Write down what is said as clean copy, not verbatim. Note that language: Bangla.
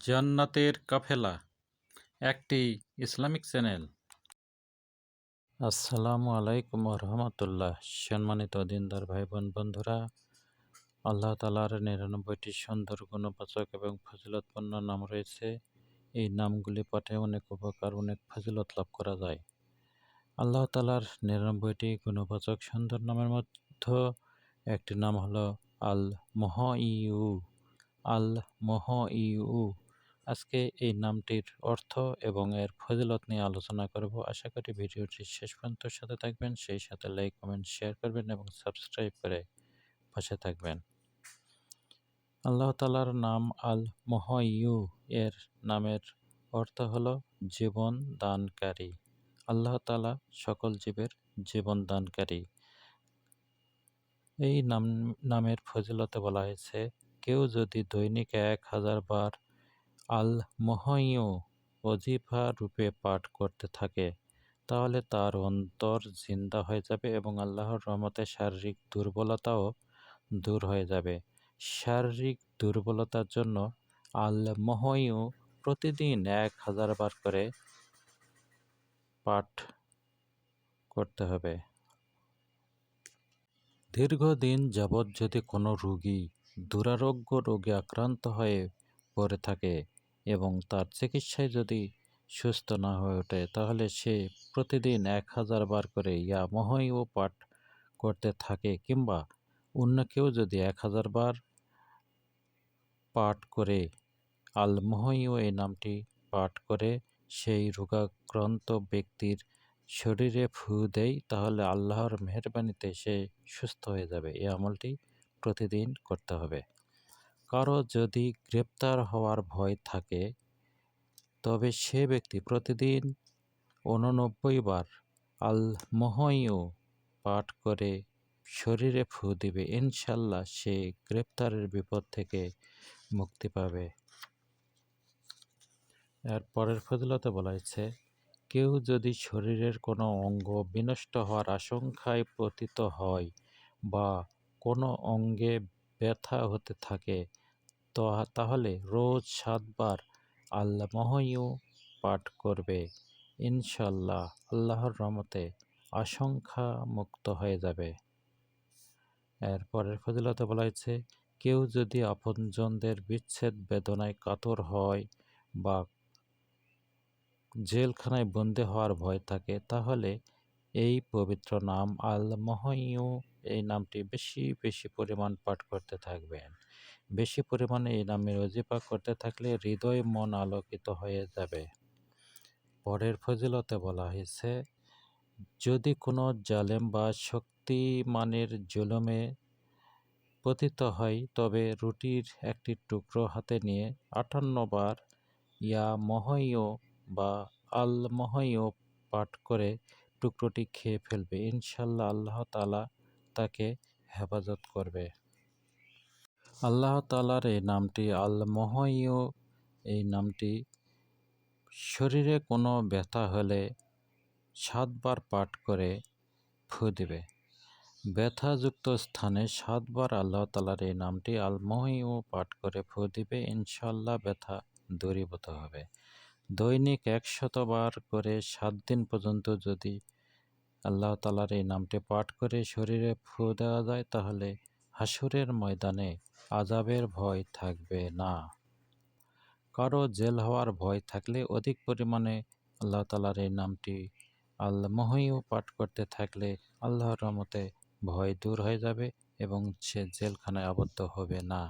জান্নাতের কাফেলা একটি ইসলামিক চ্যানেল। আসসালামু আলাইকুম রহমতুল্লাহ। সম্মানিত দিনদার ভাই বোন বন্ধুরা, আল্লাহ তালার ৯৯টি সুন্দর গুণবাচক এবং ফজিলতপূর্ণ নাম রয়েছে। এই নামগুলি পাঠে অনেক উপকার, অনেক ফজিলত লাভ করা যায়। আল্লাহ তালার ৯৯টি গুণবাচক সুন্দর নামের মধ্যে একটি নাম হলো আল মুহইয়্যু। আল মুহইয়্যু। আজকে এই নামটির অর্থ এবং এর ফজিলত নিয়ে আলোচনা করব। আশা করি ভিডিওটি শেষ পর্যন্ত সাথে থাকবেন, সেই সাথে লাইক, কমেন্ট, শেয়ার করবেন এবং সাবস্ক্রাইব করে পাশে থাকবেন। আল্লাহ তাআলার নাম আল মুহইয়্যু এর নামের অর্থ হলো জীবন দানকারী। আল্লাহ তাআলা সকল জীবের জীবন দানকারী। এই নামের ফজিলতে বলা হয়েছে, কেউ যদি দৈনিক ১,০০০ বার আল মুহইয়্যু ওজিফা রূপে পাঠ করতে থাকে, তাহলে তার অন্তর জিন্দা হয়ে যাবে এবং আল্লাহর রহমতে শারীরিক দুর্বলতাও দূর হয়ে যাবে। শারীরিক দুর্বলতার জন্য আল মুহইয়্যু প্রতিদিন ১,০০০ বার করে পাঠ করতে হবে। দীর্ঘদিন যাবৎ যদি কোনো রোগী দুরারোগ্য রোগে আক্রান্ত হয়ে পড়ে থাকে এবং তার চিকিৎসায় যদি সুস্থ না হয়ে ওঠে, তাহলে সে প্রতিদিন ১,০০০ বার করে ইয়া মুহইয়্যু পাঠ করতে থাকে, কিংবা অন্য কেউ যদি ১,০০০ বার পাঠ করে আল মুহইয়্যু এই নামটি পাঠ করে সেই রোগাক্রান্ত ব্যক্তির শরীরে ফু দেয়, তাহলে আল্লাহর মেহেরবানিতে সে সুস্থ হয়ে যাবে। এই আমলটি প্রতিদিন করতে হবে। কারো যদি গ্রেপ্তার হওয়ার ভয় থাকে, তবে সে ব্যক্তি প্রতিদিন ৮৯ বার আল মুহইয়্যু পাঠ করে শরীরে ফু দিবে। ইনশাল্লাহ সে গ্রেপ্তারের বিপদ থেকে মুক্তি পাবে। এর পরের ফজিলতে বলা হয়েছে, কেউ যদি শরীরের কোনো অঙ্গ বিনষ্ট হওয়ার আশঙ্কায় পতিত হয় বা কোনো অঙ্গে ব্যথা হতে থাকে, তাহলে রোজ ৭ বার আল মুহইয়্যু পাঠ করবে। ইনশাল্লাহ আল্লাহর রহমতে আশঙ্কা মুক্ত হয়ে যাবে। এর পরের ফজিলতে বলা হয়েছে, কেউ যদি আপনজনদের বিচ্ছেদ বেদনায় কাতর হয় বা জেলখানায় বন্দী হওয়ার ভয় থাকে, তাহলে এই পবিত্র নাম আল মুহইয়্যু এই নামটি বেশি বেশি পরিমাণ পাঠ করতে থাকবেন। বেশি পরিমাণে এই নামের ওজিফা করতে থাকলে হৃদয় মন আলোকিত হয়ে যাবে। পরের ফজিলতে বলা হয়েছে, যদি কোনো জালেম বা শক্তিমানের জুলুমে পতিত হয়, তবে রুটির একটি টুকরো হাতে নিয়ে ৫৮ বার ইয়া মুহইয়্যু বা আল মুহইয়্যু পাঠ করে টুকরোটি খেয়ে ফেলবে। ইনশাল্লাহ আল্লাহ তাআলা তাকে হেফাজত করবে। আল্লাহ তাআলার এই নামটি আল মুহইয়্যু এই নামটি শরীরে কোনো ব্যথা হলে ৭ বার পাঠ করে ফু দিবে। ব্যথাযুক্ত স্থানে ৭ বার আল্লাহ তাআলার এই নামটি আল মুহইয়্যু পাঠ করে ফু দিবে। ইনশাল্লাহ ব্যথা দূরীভূত হবে। দৈনিক ১০০ বার করে ৭ দিন পর্যন্ত যদি আল্লাহ তাআলার এই নামটি পাঠ করে শরীরে ফু দেওয়া যায়, তাহলে হাসরের ময়দানে আযাবের ভয় থাকবে না। কারো জেল হওয়ার ভয় থাকলে অধিক পরিমাণে আল্লাহ তাআলার এই নামটি আল মুহইয়্যু পাঠ করতে থাকলে আল্লাহর রহমতে ভয় দূর হয়ে যাবে এবং সে জেলখানায় আবদ্ধ হবে না।